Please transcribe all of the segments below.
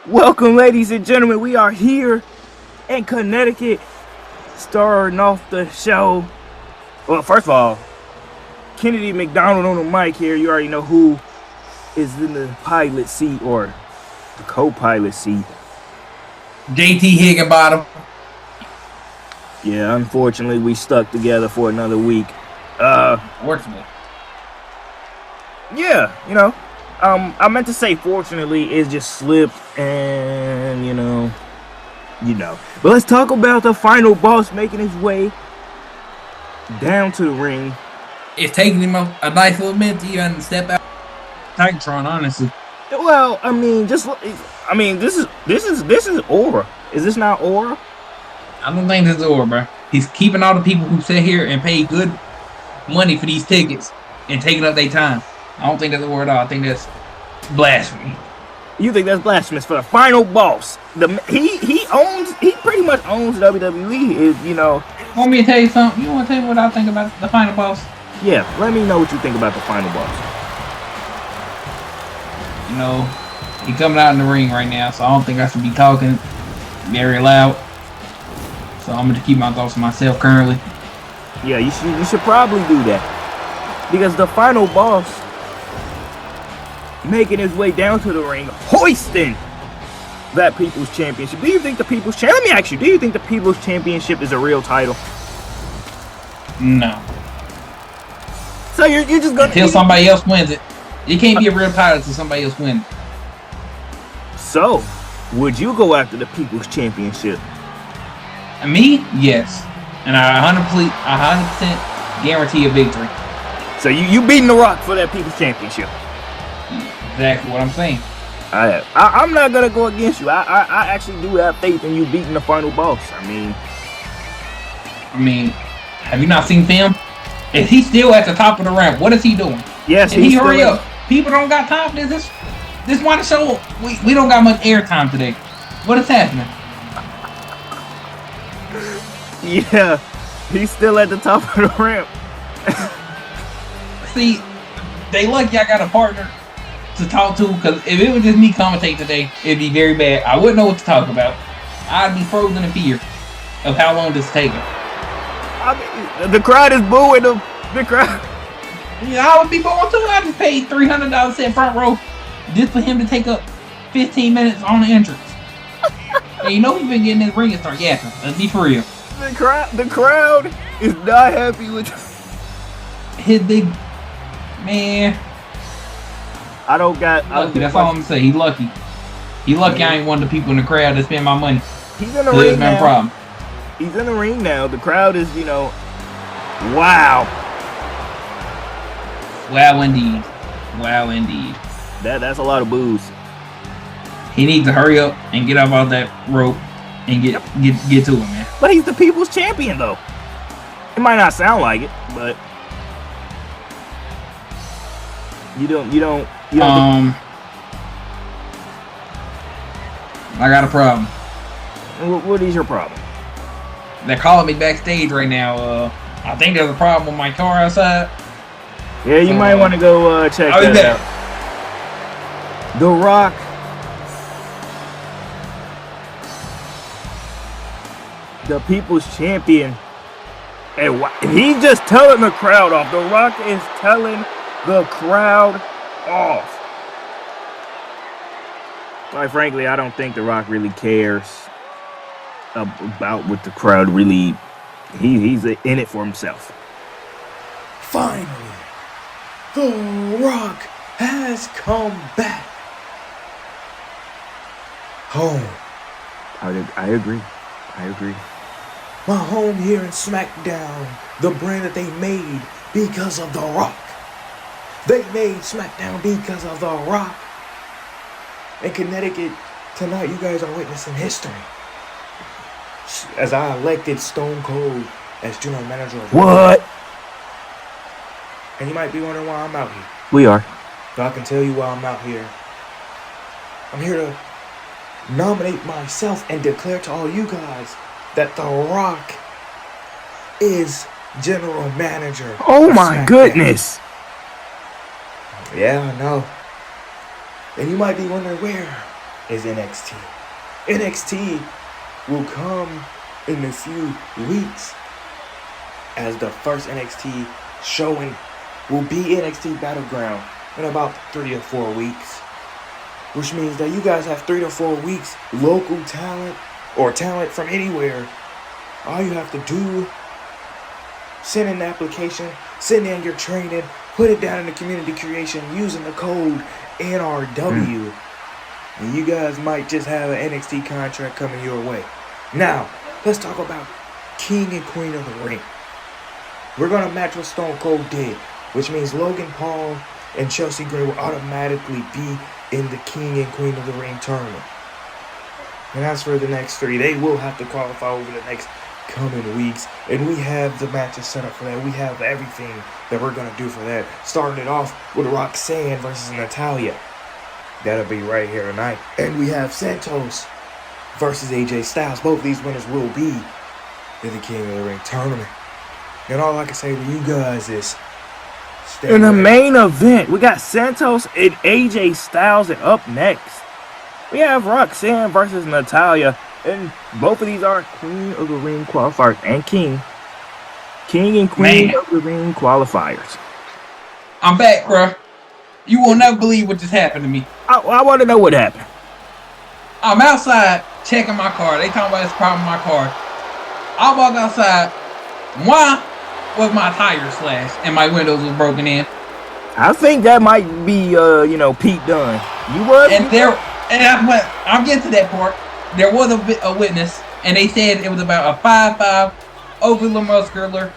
Welcome, ladies and gentlemen. We are here in Connecticut, starting off the show. Well, first of all, Kennedy McDonald on the mic here. You already know who is in the pilot seat or the co-pilot seat. JT Higginbottom. Yeah, unfortunately, we stuck together for another week. Fortunately. Yeah, I meant to say fortunately, it just slipped and, you know. But let's talk about the final boss making his way down to the ring. It's taking him a nice little minute to even step out. Titantron, honestly. Well, this is Aura. Is this not Aura? I don't think this is Aura, bro. He's keeping all the people who sit here and pay good money for these tickets and taking up their time. I don't think that's Aura at all. I think that's blasphemy. You think that's blasphemous for the final boss? He pretty much owns WWE. Want me to tell you something? You want to tell me what I think about the final boss? Yeah, let me know what you think about the final boss. He coming out in the ring right now, so I don't think I should be talking very loud. So I'm gonna keep my thoughts to myself currently. Yeah, you should probably do that, because the final boss making his way down to the ring, hoisting that People's Championship. Let me ask you, do you think the People's Championship is a real title? No. So you're just gonna until somebody else wins it. It can't be a real title until somebody else wins. So, would you go after the People's Championship? Me? Yes. And I 100% guarantee a victory. So you beating The Rock for that People's Championship? Exactly what I'm saying. I'm not gonna go against you. I actually do have faith in you beating the final boss. I mean, have you not seen film? Is he still at the top of the ramp? What is he doing? Yes, he hurry up. People don't got time for this. This one show. We don't got much airtime today. What is happening? Yeah, he's still at the top of the ramp. See, they lucky I got a partner to talk to, because if it was just me commentating today, it'd be very bad. I wouldn't know what to talk about. I'd be frozen in fear of how long this is taking. The crowd is booing him. The crowd. Yeah, I would be booing too. I just paid $300 in front row just for him to take up 15 minutes on the entrance. And he's been getting this ring and start yapping. Let's be for real. The crowd is not happy with his big man. That's all I'm gonna say. He lucky. I ain't one of the people in the crowd that spend my money. He's in the ring now. Problem. He's in the ring now. The crowd is, wow. Wow indeed. Wow indeed. That's a lot of boos. He needs to hurry up and get up off that rope and get to him, man. But he's the People's Champion, though. It might not sound like it, but you don't I got a problem. What is your problem? They're calling me backstage right now. I think there's a problem with my car outside. Yeah, you might want to go check that out. The Rock the People's Champion, and he's just telling the crowd off. The Rock is telling the crowd off. Quite frankly, I don't think The Rock really cares about what the crowd really. He's in it for himself. Finally, The Rock has come back home. I agree. My home here in SmackDown, the brand that they made because of The Rock. They made SmackDown because of The Rock. In Connecticut, tonight you guys are witnessing history. As I elected Stone Cold as general manager of What? And you might be wondering why I'm out here. We are. So I can tell you why I'm out here. I'm here to nominate myself and declare to all you guys that The Rock is general manager. Oh my goodness. Yeah, I know. And you might be wondering where is NXT. NXT will come in a few weeks as the first NXT showing will be NXT Battleground in about 3 or 4 weeks. Which means that you guys have 3 to 4 weeks local talent or talent from anywhere. All you have to do, send in the application, send in your training, put it down in the community creation using the code NRW. And you guys might just have an NXT contract coming your way. Now, let's talk about King and Queen of the Ring. We're going to match what Stone Cold did, which means Logan Paul and Chelsea Gray will automatically be in the King and Queen of the Ring tournament. And as for the next 3, they will have to qualify over the next coming weeks. And we have the matches set up for that. We have everything that we're going to do for that. Starting it off with Roxanne versus Natalya. That'll be right here tonight. And we have Santos versus AJ Styles. Both these winners will be in the King of the Ring tournament. And all I can say to you guys is, in the main event, we got Santos and AJ Styles, and up next, we have Roxanne versus Natalya, and both of these are Queen of the Ring qualifiers, and King and Queen of the Ring qualifiers. I'm back, bro. You will never believe what just happened to me. I want to know what happened. I'm outside checking my car. They talking about this problem with my car. I walk outside. Why was my tire slashed and my windows was broken in? I think that might be, Pete Dunne. You was? I'm getting to that part. There was a witness, and they said it was about a 5'5", overly muscular,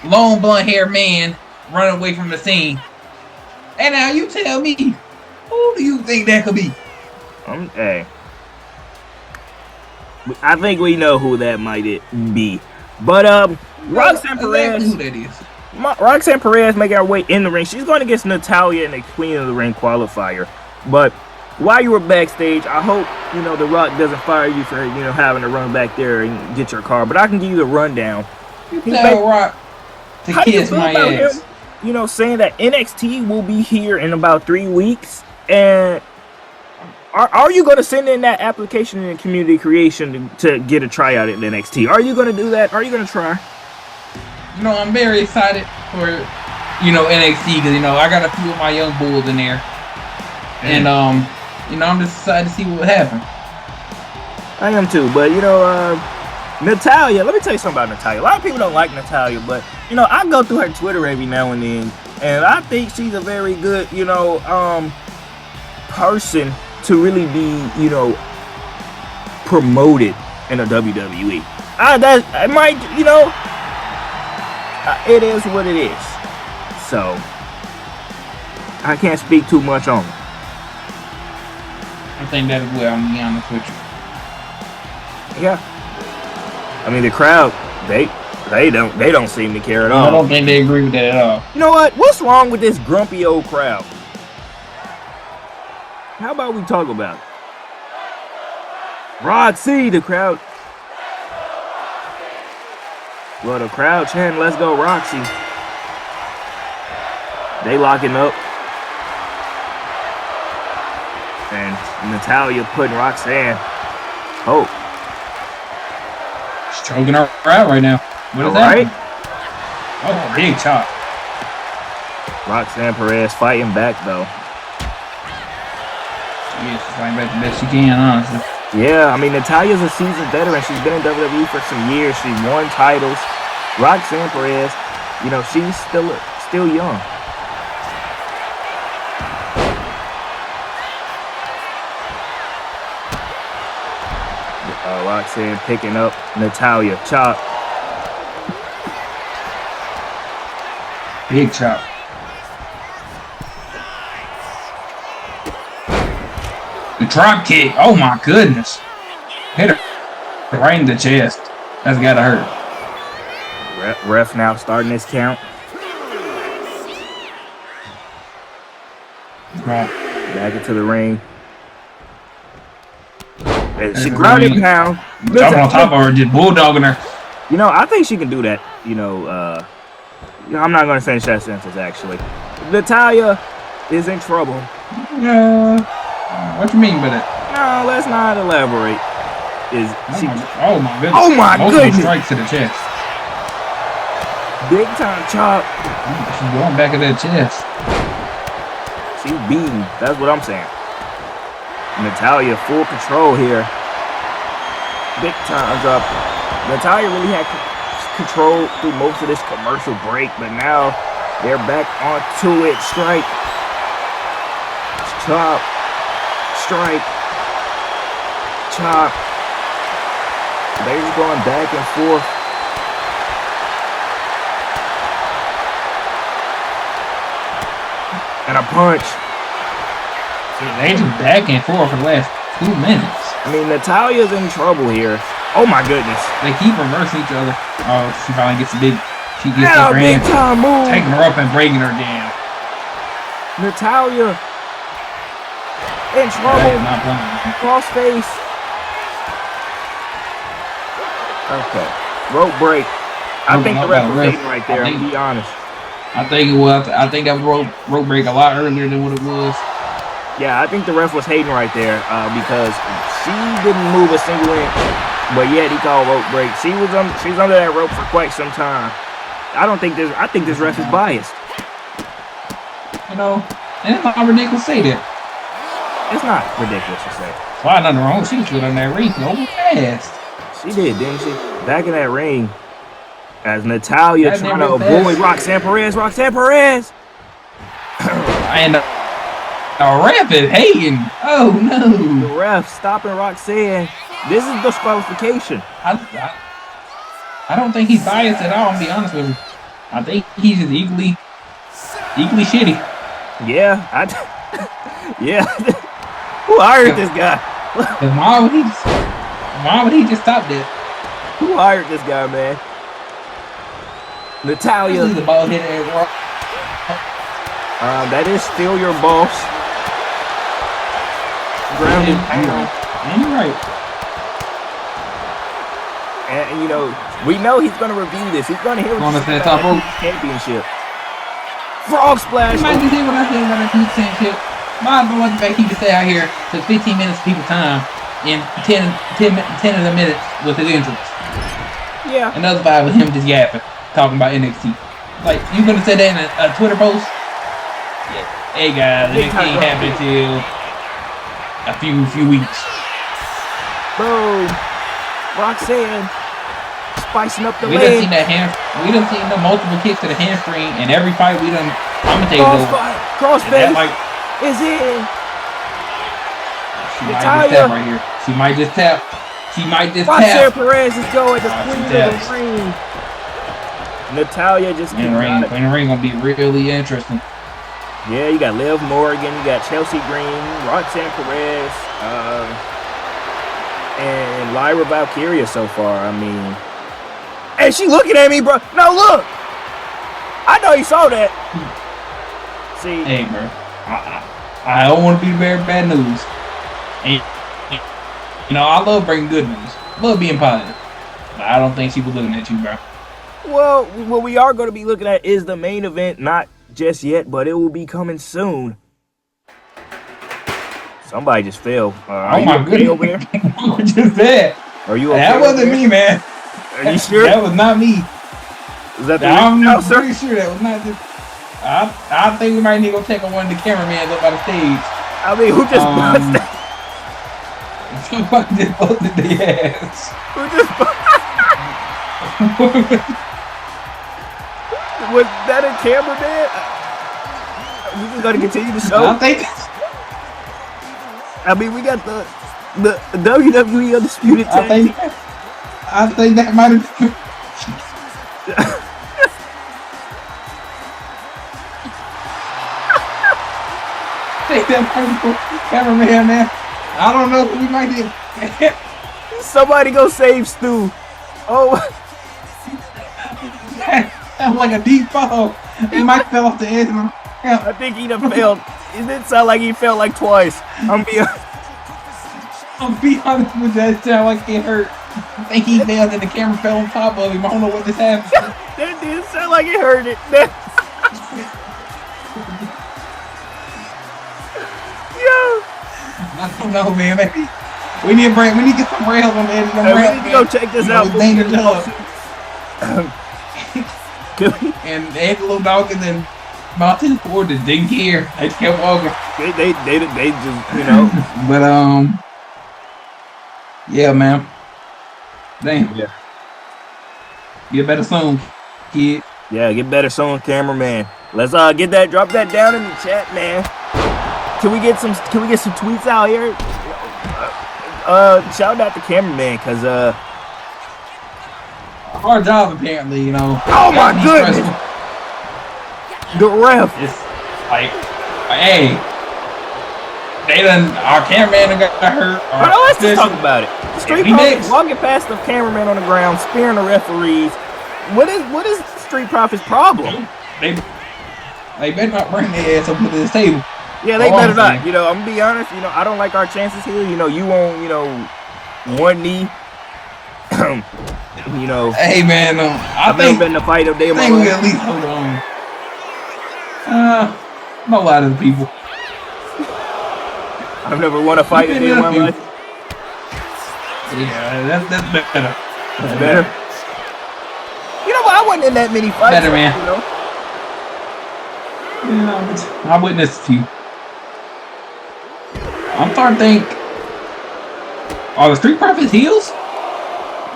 long blonde-haired man running away from the scene. And now you tell me, who do you think that could be? Hey. I think we know who that might be. But, Roxanne Perez. Who that is. Roxanne Perez making her way in the ring. She's going against Natalya in the Queen of the Ring qualifier. But while you were backstage, I hope, The Rock doesn't fire you for, having to run back there and get your car. But I can give you the rundown. You tell Rock to kiss my ass. Him, saying that NXT will be here in about 3 weeks. And are you going to send in that application in community creation to get a tryout at NXT? Are you going to do that? Are you going to try? I'm very excited for, NXT because, I got a few of my young bulls in there. And, I'm just excited to see what will happen. I am too. But, Natalya, let me tell you something about Natalya. A lot of people don't like Natalya, but, I go through her Twitter every now and then. And I think she's a very good, person to really be, promoted in the WWE. It is what it is. So, I can't speak too much on it. I think that is where I'm going to be honest with you. Yeah. I mean, the crowd, they don't seem to care at all. I don't think they agree with that at all. You know what? What's wrong with this grumpy old crowd? How about we talk about it? Roxy, the crowd. Well, the crowd chanting, "Let's go, Roxy." They locking up. And Natalya putting Roxanne. Hope. She's choking her out right now. What is that? Oh, big chop. Roxanne Perez fighting back, though. Yeah, she's fighting back the best she can, honestly. Yeah, I mean, Natalya's a seasoned veteran. She's been in WWE for some years. She's won titles. Roxanne Perez, she's still young. Roxanne picking up Natalya. Chop. Big chop. The drop kick. Oh my goodness. Hit her right in the chest. That's gotta hurt. Ref now starting this count. Right. Back into the ring. And she grounded pound. Jumping on top of her, just bulldogging her. I think she can do that. I'm not going to finish that sentence, actually. Natalya is in trouble. What you mean by that? No, let's not elaborate. Oh my goodness. Oh my goodness. Strike to the chest. Big time chop. She's going back at that chest. She's beating. That's what I'm saying. Natalya full control here. Big time drop. Natalya really had control through most of this commercial break, but now they're back onto it. Strike. Chop. Strike. Chop. They're just going back and forth. And a punch. They just back and forth for the last 2 minutes. I mean, Natalya's in trouble here. Oh my goodness. They keep reversing each other. Oh, she finally gets a big. She gets Yeah, the big grand, time move. taking her up and breaking her down. Natalya in trouble. Not playing. Crossface. Okay. Rope break. I think the ref was waiting right there. I'll be honest. I think it was. I think that was rope break a lot earlier than what it was. Yeah, I think the ref was hating right there because she didn't move a single inch, but yet he called rope break. She was under that rope for quite some time. I think this ref is biased. You know, and it's not ridiculous to say that. It's not ridiculous to say. Why nothing wrong? She was good on that ring over fast. She did, didn't she? Back in that ring, as Natalya That trying to never avoid fast. Roxanne Perez. And the ref is hating. Oh no! The ref stopping Roxanne. This is disqualification. I don't think he's biased at all. I'm gonna be honest with you. I think he's just equally shitty. Yeah, yeah. Who hired this guy? Why would he just stop that? Who hired this guy, man? Natalya. The ball hit at work. That is still your boss. Grounded pound. And you're right. And you know, we know he's gonna review this. He's gonna hear Going to the top rope. Championship. Frog splash. You might just hear what I said about that championship. My boy, the fact he just stay out here took 15 minutes of people's time in 10 of the minutes with his entrance. Yeah. Another 5 with him just yapping, talking about NXT. Like, you gonna say that in a Twitter post? Yeah. Hey guys, NXT ain't happening till a few weeks. Boom. Roxanne spicing up the We leg. we done seen the multiple kicks to the hamstring, and every fight we done commentated over. Crossface Like, is in. she might just tap right here. She might just tap. Roxanne Perez is going to queen of taps. the ring. Natalya just In the ring gonna be really interesting. Yeah, you got Liv Morgan, you got Chelsea Green, Roxanne Perez, and Lyra Valkyria so far. I mean, hey, she looking at me, bro. No, look. I know you saw that. See, Hey, bro. I don't want to be the bearer of bad news. And, you know, I love bringing good news. Love being positive. But I don't think she was looking at you, bro. well, what we are going to be looking at is the main event, not just yet, but it will be coming soon. Somebody just fell. Are you okay over there? What just that? Are you okay? That wasn't me, man. Are you sure? That was not me. Is that the I'm real sir? pretty sure that was not just. I think we might need to go take one of the cameramen up by the stage. I mean, who just busted? Somebody just busted their ass. Who just was that a cameraman? We just gotta continue the show. I mean, we got the WWE Undisputed Tag Team. I think that might have. Take that cameraman, man. I don't know who we might do. Somebody go save Stu. Oh, that was like a deep fall. He might fell off the edge. I think he done failed. It did sound like he fell like twice. I'll be honest with that. It sounded like it hurt. I think he failed and the camera fell on top of him. I don't know what just happened. That did sound like it hurt it. Yo, I don't know, man. Maybe we need to get some rails on the end of the Hey, rails. we need to go check this out. Dangerous up. And And Angelo Dawkins and Montez Ford just didn't care. They just kept walking. they just, you know. But yeah, man. Damn. Yeah. Get better soon, kid. Yeah, get better soon, cameraman. Let's get that, drop that down in the chat, man. Can we get some tweets out here? Shout out to cameraman, cause hard job apparently, you know. oh my goodness, the ref. It's like, hey, our cameraman got hurt. Let's just talk about it. The Street Yeah, Profits walking past the cameraman on the ground, spearing the referees. What is Street Profits' problem? They better not bring their ass up to this table. Yeah, they better not. You know, I'm gonna be honest. You know, I don't like our chances here. You know, you won't. You know, one knee. You know. Hey man, I've never been in a fight of day of my I think we life. at least hold on. Not a lot of the people. I've never won a fight a day of my life. Yeah, that's better. That's better. You know what? I wasn't in that many fights. Better, man. You know? Yeah, I witnessed a few. I'm starting to think, are the Street Profits heels?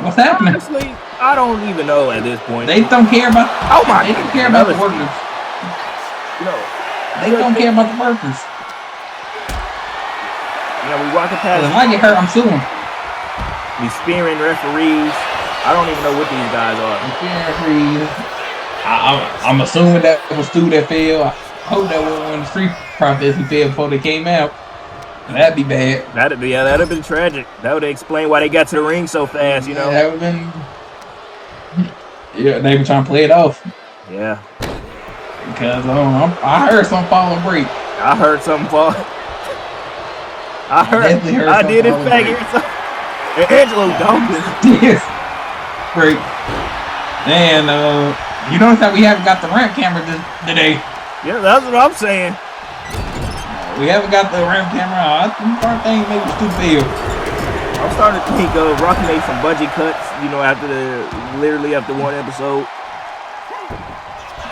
What's happening? Honestly, I don't even know at this point. They don't care about. Oh my! They don't care about the workers. No. They don't care about the workers. You know, we walking past. If I get hurt, I'm suing. We spearing referees. I don't even know what these guys are. I'm assuming that was Stu that fell. I hope that was one of the Street Profits who fell before they came out. That'd be bad. That'd have been tragic. That would explain why they got to the ring so fast, you know. That would have been. Yeah, they were trying to play it off. Yeah. Because I heard something fall and break. I heard something fall. definitely heard I did in something fact fall hear something. And Angelo Dawkins. Yes. Great. And you notice that we haven't got the ramp camera today. Yeah, that's what I'm saying. We haven't got the ramp camera. I think maybe it's too big. I'm starting to think Rocky made some budget cuts, you know, after one episode.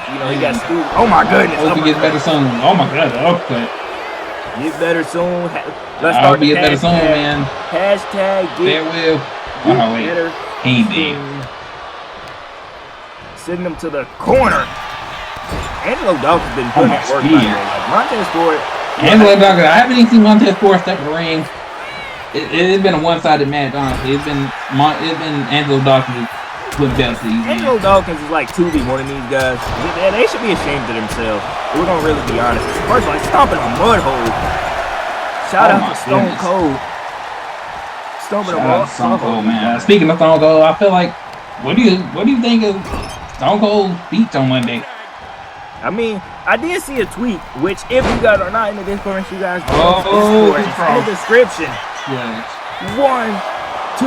You know, he got stupid. Oh my goodness. Hope he gets better soon. Oh my god, okay. Get better soon. Let's I'll start be the better soon, man. Hashtag get Farewell. Oh, wait. better. He did. Sending them to the corner. Angelo Dawkins been putting my work. speed. Montez Ford. Angelo Dawkins. I haven't even seen Montez Ford step in the ring. It's been a one-sided match, honestly. It's been Angelo Dawkins with belts these days. Angelo Dawkins is like 2B, one of these guys. They should be ashamed of themselves. We're gonna really be honest. First of all, stomping a mud hole. Shout out to Stone Cold. Stomping a mud hole, man. Speaking of Stone Cold, I feel like what do you think of Stone Cold beats on Monday? I mean, I did see a tweet, which if you guys are not in the Discord, you guys Discord, it's in the description. Yes. 1, 2.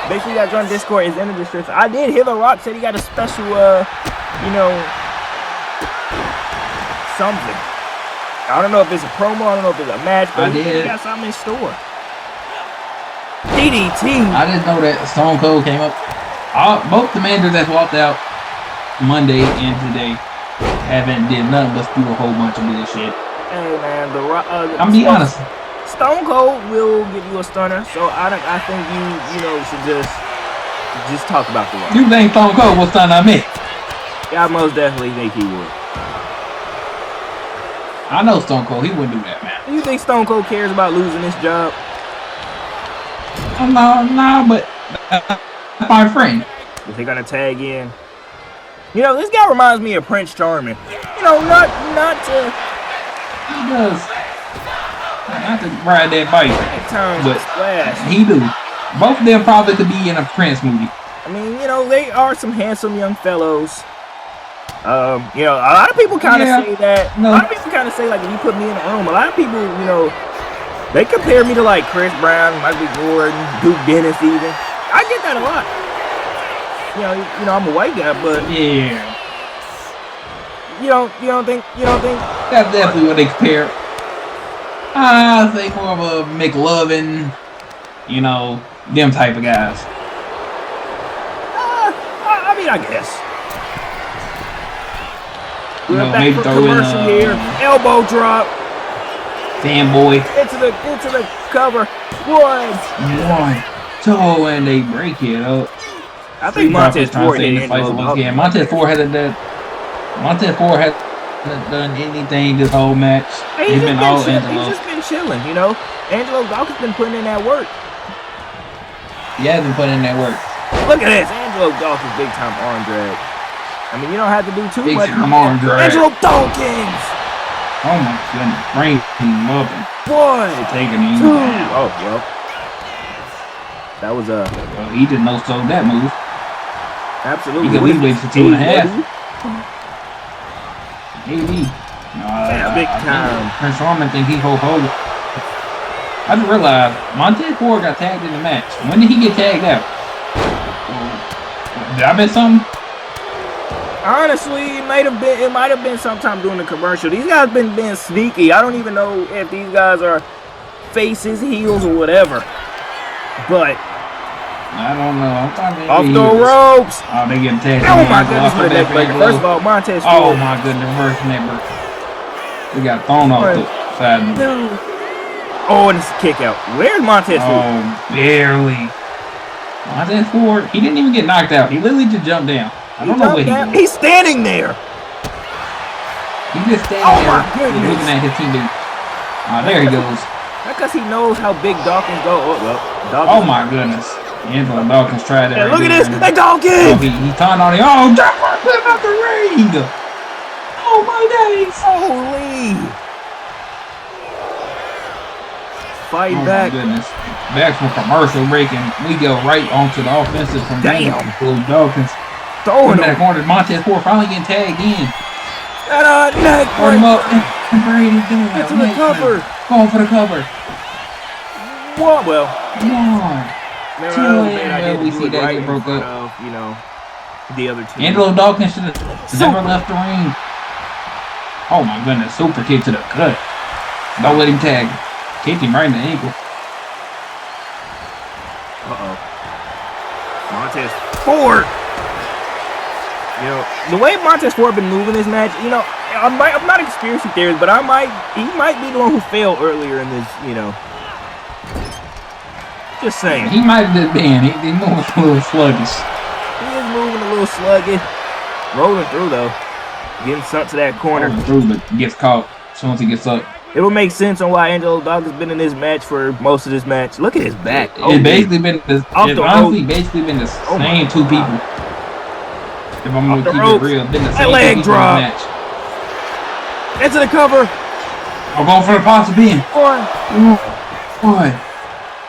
Make sure you guys join Discord. It's in the description. I did hear The Rock said he got a special, you know, something. I don't know if it's a promo. I don't know if it's a match, but he got something in store. DDT. I didn't know that Stone Cold came up. Both the managers that walked out Monday and today haven't did nothing but spew a whole bunch of bullshit. Hey man, The Rock. I'm be honest. Stone Cold will give you a stunner, so I think you know should just talk about The Rock. You think Stone Cold will stun on me? Yeah, I most definitely think he would. I know Stone Cold. He wouldn't do that, man. Do you think Stone Cold cares about losing this job? No, but my friend. Is he gonna tag in? You know, this guy reminds me of Prince Charming. You know, not to. He does. Not to ride that bike. But splash. He do. Both of them probably could be in a Prince movie. I mean, you know, they are some handsome young fellows. You know, a lot of people kind of say that. No. A lot of people kind of say, like, if you put me in a room, a lot of people, you know, they compare me to, like, Chris Brown, Michael Jordan, Duke Dennis even. I get that a lot. You know, I'm a white guy, but yeah. You don't think That's definitely what they compare. I say more of a McLovin, you know, them type of guys. I mean, I guess. We're know, back maybe for throw in, commercial here. Elbow drop. Fanboy. Into the cover. One. 2, and they break it up. I think Montez Ford hit Angelo Dawkins. Yeah, Montez Ford hasn't done anything this whole match. He's been all Angelo. He's just been chilling, you know. Angelo Dawkins been putting in that work. He has been putting in that work. Look at this, Angelo Dawkins, big time arm drag. I mean, you don't have to do too much. Big time arm drag. Angelo Dawkins. Oh my goodness, bring him up and 1, taking him 2. down. Oh well, that was he didn't know so that move. Absolutely. He waited for 2.5. Maybe. Big time. Prince Roman think he ho-ho. I just realized Montez Ford got tagged in the match. When did he get tagged out? Did I miss something? Honestly, it might have been sometime during the commercial. These guys been being sneaky. I don't even know if these guys are faces, heels, or whatever. But I don't know. I'm talking off the ropes. Oh, they getting tagged. Oh my goodness, with a neck breaker. First of all, Montez Ford. Oh my goodness, reverse neck breaker. We got thrown off the side. Oh, and it's a kick out. Where's Montez Ford? Oh, barely. Montez Ford, he didn't even get knocked out. He literally just jumped down. I don't know what he did. He's standing there. He just standing Oh there. my goodness. Looking at his teammate. There he goes. Because he knows how big Dawkins go. Oh, well, Oh my goodness. Angelo Dawkins tried that. Hey, look at this. Hey, Dawkins. Oh, he turned on it. Oh, Dawkins put him out the ring. Oh my days. Holy. Fight back. My goodness. Back from commercial break, and we go right onto the offensive from Angelo Dawkins. Throwing that corner. Montez Ford finally getting tagged in. And neck break. Him up. And Brady doing it. To the cover. Going for the cover. Well. 1, 2, and we see that get broke up. You know, the other two. Angelo Dawkins should have never left the ring. Oh my goodness, super kick to the gut. Don't let him tag. Kicked him right in the ankle. Montez Ford. You know, the way Montez Ford been moving this match, you know, I'm not experiencing theories, but he might be the one who failed earlier in this, you know. Just saying. He might have just been. He moving a little sluggish. He is moving a little sluggish. Rolling through, though. Getting sent to that corner. Rolling through, but gets caught as soon as he gets up. It will make sense on why Angelo Dawkins has been in this match for most of this match. Look at his back. It's basically been the same two people. If I'm going to keep it real, been the same leg two people drop. in the match. Into the cover. I'm going for the pasta bean. 1.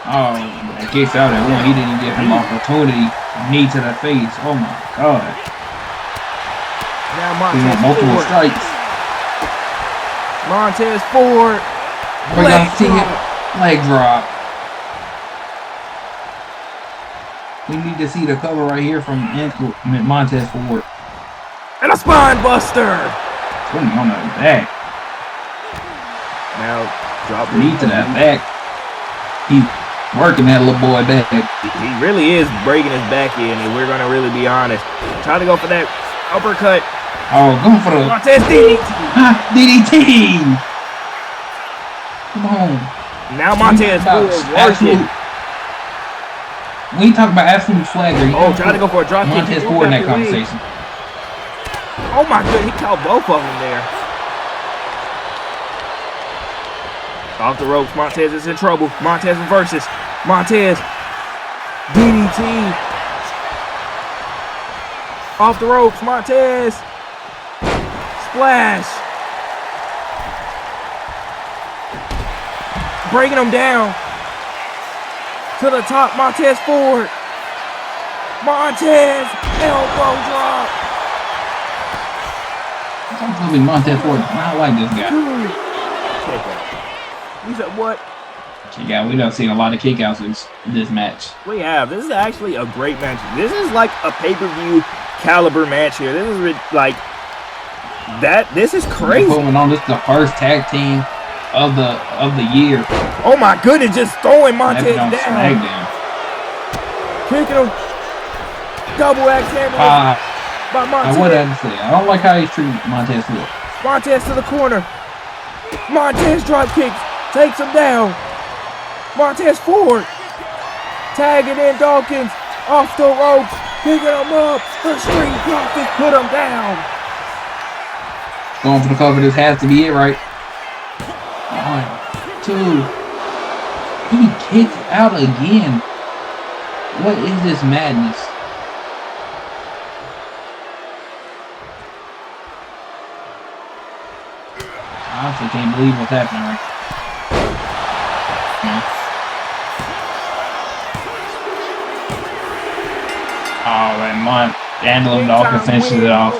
Oh, that kicks out at 1. He didn't give him opportunity. Knee to the face. Oh my God. Now He went multiple Montez Ford. strikes. Montez Ford. Leg drop. We need to see the cover right here from Montez Ford. And a spine buster. Putting him on the back. Now drop Knee to that back. He's working that little boy back. He really is breaking his back in, and we're going to really be honest. Try to go for that uppercut. Oh, going for the Montez DDT. DDT. Come on. Now Montez Ford working. When you talk about absolute swagger, trying to go for a drop kick. Montez Ford in that conversation. Oh my God, he caught both of them there. Off the ropes, Montez is in trouble. Montez reverses. Montez. DDT. Off the ropes, Montez. Splash. Breaking him down. To the top, Montez Ford. Montez. Elbow drop. I'm telling Montez Ford. I like this guy. You said what? Yeah, we don't see a lot of kickouts in this match. We have. This is actually a great match. This is like a pay-per-view caliber match here. This is like that. This is crazy. Moving on. This is the first tag team of the year. Oh my goodness, just throwing Montez That's on down. SmackDown. Kicking him. Double axe hammer by Montez. I would have to say, I don't like how he's treating Montez Ford. Montez to the corner. Montez drop kicks. Takes him down. Montez forward. Tagging in Dawkins. Off the ropes. Picking him up. The Street Profits put him down. Going for the cover. This has to be it, right? 1, 2. He kicked out again. What is this madness? I honestly can't believe what's happening right now. Oh, and Angelo Dawkins finishes it off.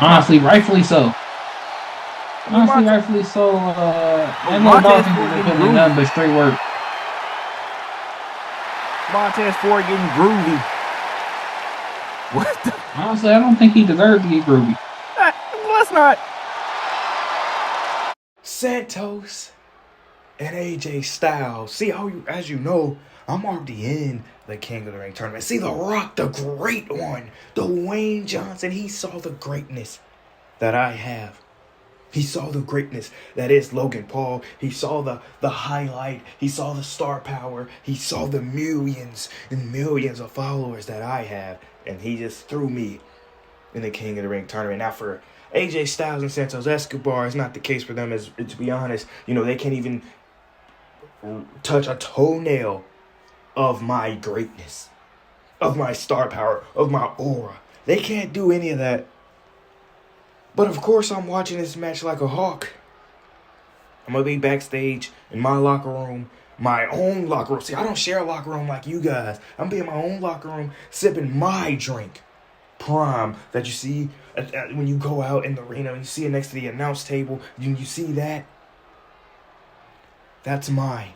Honestly, rightfully so. Angelo Dawkins is doing nothing but straight work. Montez Ford getting groovy. What the? Honestly, I don't think he deserves to get groovy. Let's not. Santos and AJ Styles. See, as you know, I'm already in the King of the Ring tournament. See, The Rock, the great one, Dwayne Johnson, he saw the greatness that I have. He saw the greatness that is Logan Paul. He saw the highlight. He saw the star power. He saw the millions and millions of followers that I have. And he just threw me in the King of the Ring tournament. Now, for AJ Styles and Santos Escobar, it's not the case for them. As to be honest, they can't even touch a toenail of my greatness, of my star power, of my aura. They can't do any of that. But of course, I'm watching this match like a hawk. I'm going to be backstage in my locker room, my own locker room. See, I don't share a locker room like you guys. I'm be in my own locker room, sipping my drink. Prime, that you see when you go out in the arena, and you see it next to the announce table. You see that? That's mine.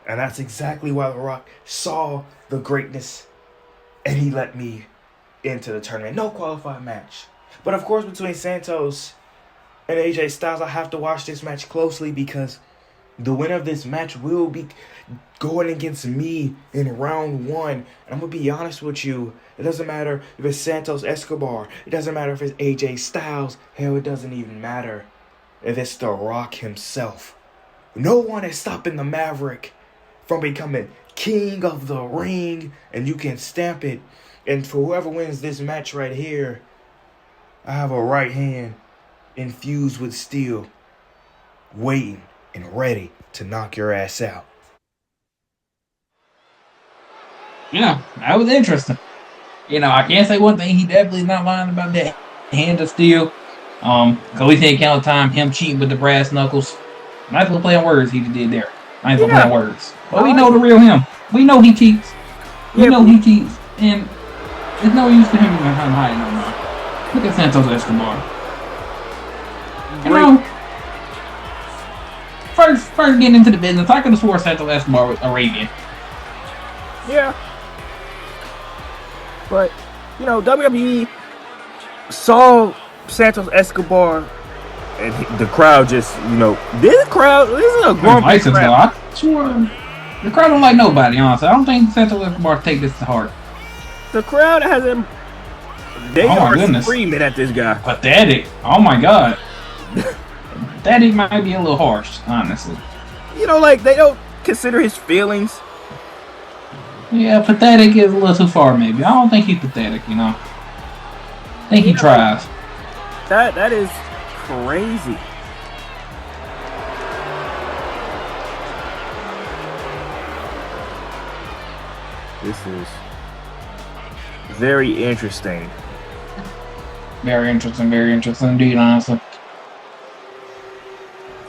And that's exactly why The Rock saw the greatness, and he let me into the tournament. No qualified match. But of course, between Santos and AJ Styles, I have to watch this match closely because the winner of this match will be going against me in round 1. And I'm going to be honest with you. It doesn't matter if it's Santos Escobar. It doesn't matter if it's AJ Styles. Hell, it doesn't even matter if it's The Rock himself. No one is stopping the Maverick from becoming King of the Ring. And you can stamp it. And for whoever wins this match right here, I have a right hand infused with steel, waiting and ready to knock your ass out. Yeah, that was interesting. I can't say one thing. He definitely is not lying about that hand of steel. Because we can't count the time him cheating with the brass knuckles. Nice little play on words he did there. Nice little play on words. But we know the real him. We know he cheats. We know he cheats. And there's no use to him even hiding no more. Look at Santos Escobar. First getting into the business, I could have swore Santos Escobar was Arabian. Yeah. But, WWE saw Santos Escobar and the crowd just, this is a grown crowd. I swear, the crowd don't like nobody, honestly. I don't think Santos Escobar take this to heart. The crowd has him. They are screaming at this guy. Pathetic. Oh my god. Pathetic might be a little harsh, honestly. They don't consider his feelings. Yeah, pathetic is a little too far, maybe. I don't think he's pathetic, I think he tries. That is crazy. This is very interesting. Very interesting indeed, honestly.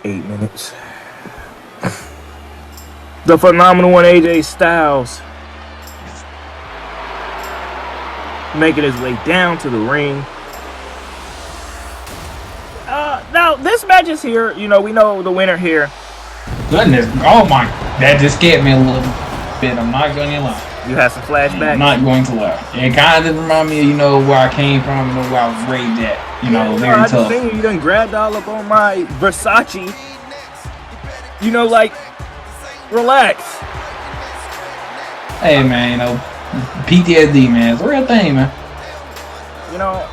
8 minutes. The phenomenal one, AJ Styles, making his way down to the ring. Now, this match is here. We know the winner here. Goodness. Oh my. That just scared me a little bit. I'm not going to lie. You had some flashbacks? I'm not going to lie. It kind of remind me of, where I came from, where I was raised at. Very I tough. You done grabbed all up on my Versace. You know, like, relax. Hey, man, you know, PTSD, man. It's a real thing, man. You know,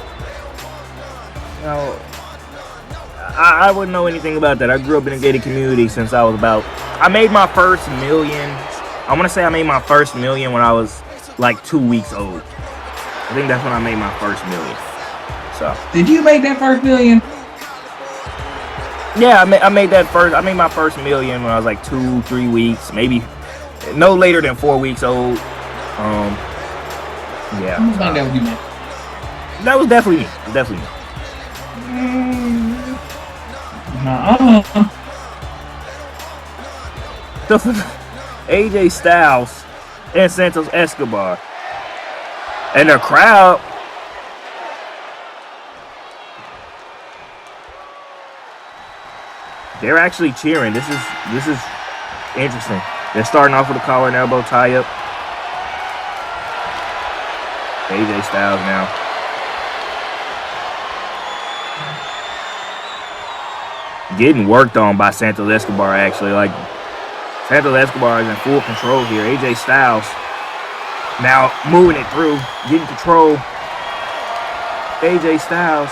I wouldn't know anything about that. I grew up in a gated community since I was about. I made my first million. I want to say I made my first million when I was like 2 weeks old. I think that's when I made my first million. So. Did you make that first million? Yeah, I made my first million when I was like 2-3 weeks, maybe no later than 4 weeks old. Yeah. I think that was you, man. That was definitely me. Definitely me. AJ Styles and Santos Escobar. And the crowd. They're actually cheering. This is interesting. They're starting off with a collar and elbow tie up. AJ Styles now. Getting worked on by Santos Escobar, actually. Like, Santos Escobar is in full control here. AJ Styles now moving it through, getting control. AJ Styles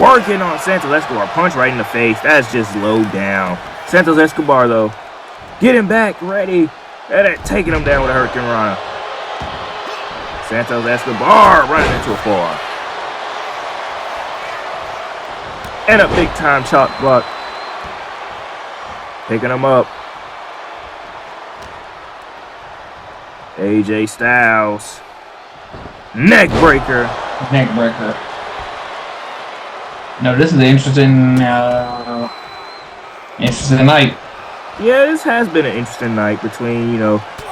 working on Santos Escobar. Punch right in the face. That's just low down. Santos Escobar, though, getting back, ready. And taking him down with a Hurricane Rana. Santos Escobar running into a forearm. And a big time chop block. Picking him up. AJ Styles. Neck breaker. Neck breaker. No, this is an interesting night. Yeah, this has been an interesting night between,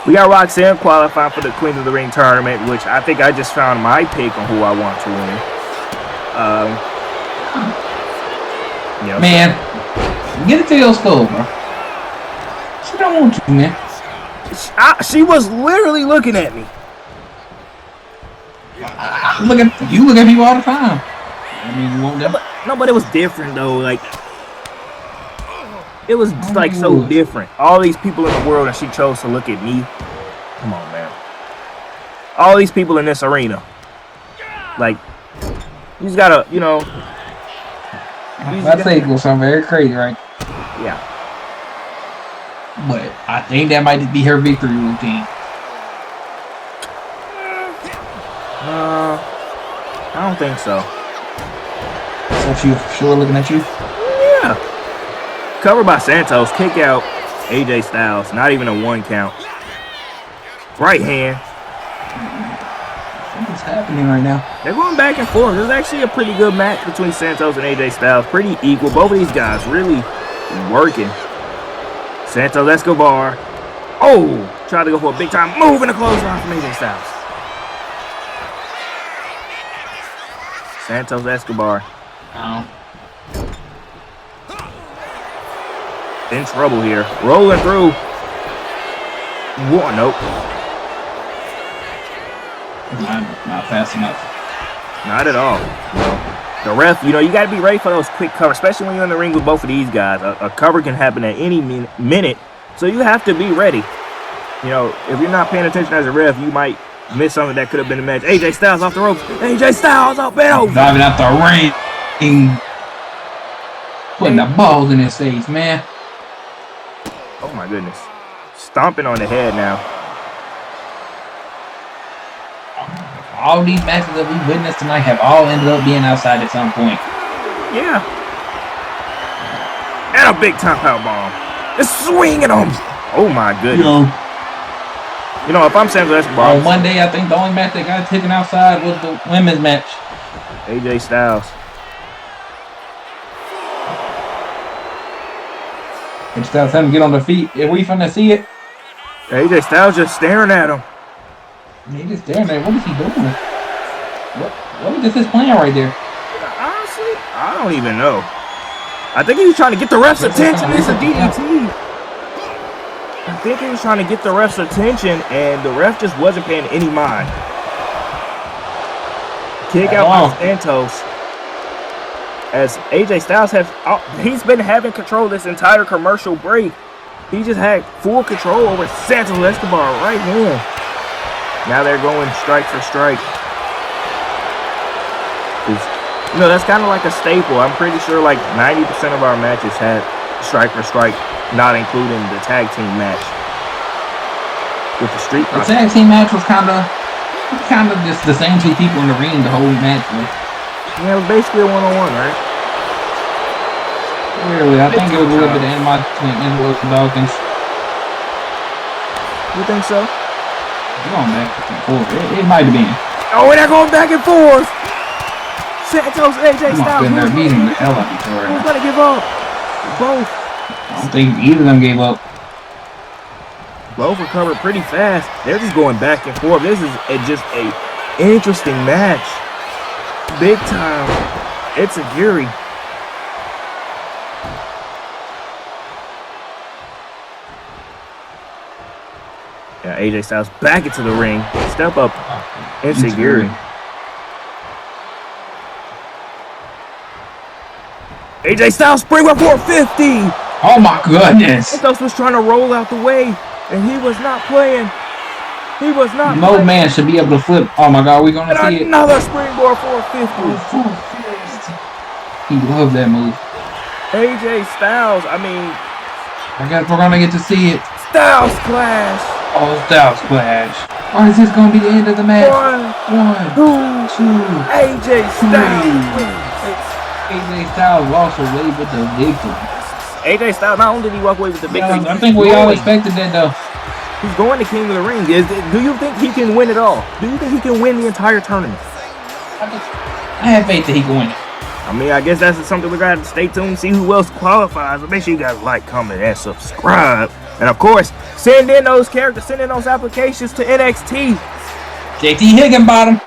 we got Roxanne qualifying for the Queen of the Ring tournament, which I think I just found my pick on who I want to win. Man, get it to your skull, bro. She don't want you, man. She was literally looking at me. You look at people all the time. I mean, you want them? No, but it was different though. Like, it was like so different. All these people in the world, and she chose to look at me. Come on, man. All these people in this arena. Like, you just gotta, I'd say it was something very crazy, right? Yeah. But I think that might be her victory routine. I don't think so. So she was looking at you? Yeah. Covered by Santos. Kick out AJ Styles. Not even a 1 count. Right hand. What's happening right now? They're going back and forth. There's actually a pretty good match between Santos and AJ Styles. Pretty equal. Both of these guys really working. Santos Escobar. Oh! Tried to go for a big time move in the clothesline from AJ Styles. Santos Escobar. Oh. In trouble here. Rolling through. One. Nope. Not fast enough. Not at all. No. The ref, you got to be ready for those quick covers, especially when you're in the ring with both of these guys. A cover can happen at any minute, so you have to be ready. If you're not paying attention as a ref, you might miss something that could have been a match. AJ Styles off the ropes. AJ Styles up and over. Diving out the ring. Putting the balls in his face, man. Oh my goodness. Stomping on the head now. All these matches that we witnessed tonight have all ended up being outside at some point. Yeah. And a big time power bomb. It's swinging them. Oh my goodness. If I'm Santos Escobar. On Monday, I think the only match that got taken outside was the women's match. AJ Styles. AJ Styles having to get on the feet. Are we finna see it? AJ Styles just staring at him. He just staring at him. What is he doing? What is this plan right there? Honestly, I don't even know. I think he was trying to get the ref's attention. It's a DDT. I think he was trying to get the ref's attention, and the ref just wasn't paying any mind. Kick out by Santos. as AJ Styles he's been having control this entire commercial break. He just had full control over Santos Escobar right hand. Now they're going strike for strike. You know, that's kind of like a staple. I'm pretty sure like 90% of our matches had strike for strike, not including the tag team match with the Street The Profits. tag team match was kind of just the same two people in the ring the whole match. Yeah, it was basically a one-on-one, right? Really, I think it was a little bit of animosity between Angelo and Dawkins. You think so? Going back and forth. It might have been. Oh, and they're going back and forth. Santos, AJ Styles. They're beating the hell out of each other. Who's gonna give up? Both. I don't think either of them gave up. Both recovered pretty fast. They're just going back and forth. This is just a interesting match. Big time. It's a Fury. Yeah, AJ Styles back into the ring. Step up. Insecurity. AJ Styles springboard 450. Oh my goodness! Santos was trying to roll out the way, and he was not playing. He was not. No playing. man should be able to flip. Oh my God, we're gonna see it. Another springboard 450. He loved that move. AJ Styles. I mean, I guess we're gonna get to see it. Styles clash. Oh, Styles Splash. Or is this gonna be the end of the match? One, two. AJ Styles wins. AJ Styles walks away with the victory. AJ Styles, not only did he walk away with the victory, I think we all expected that though. he's going to King of the Ring. Do you think he can win it all? Do you think he can win the entire tournament? I have faith that he can win it. I mean, I guess that's something we're going to have to stay tuned and see who else qualifies. But make sure you guys like, comment, and subscribe. And of course, send in those characters, send in those applications to NXT. JT Higginbottom.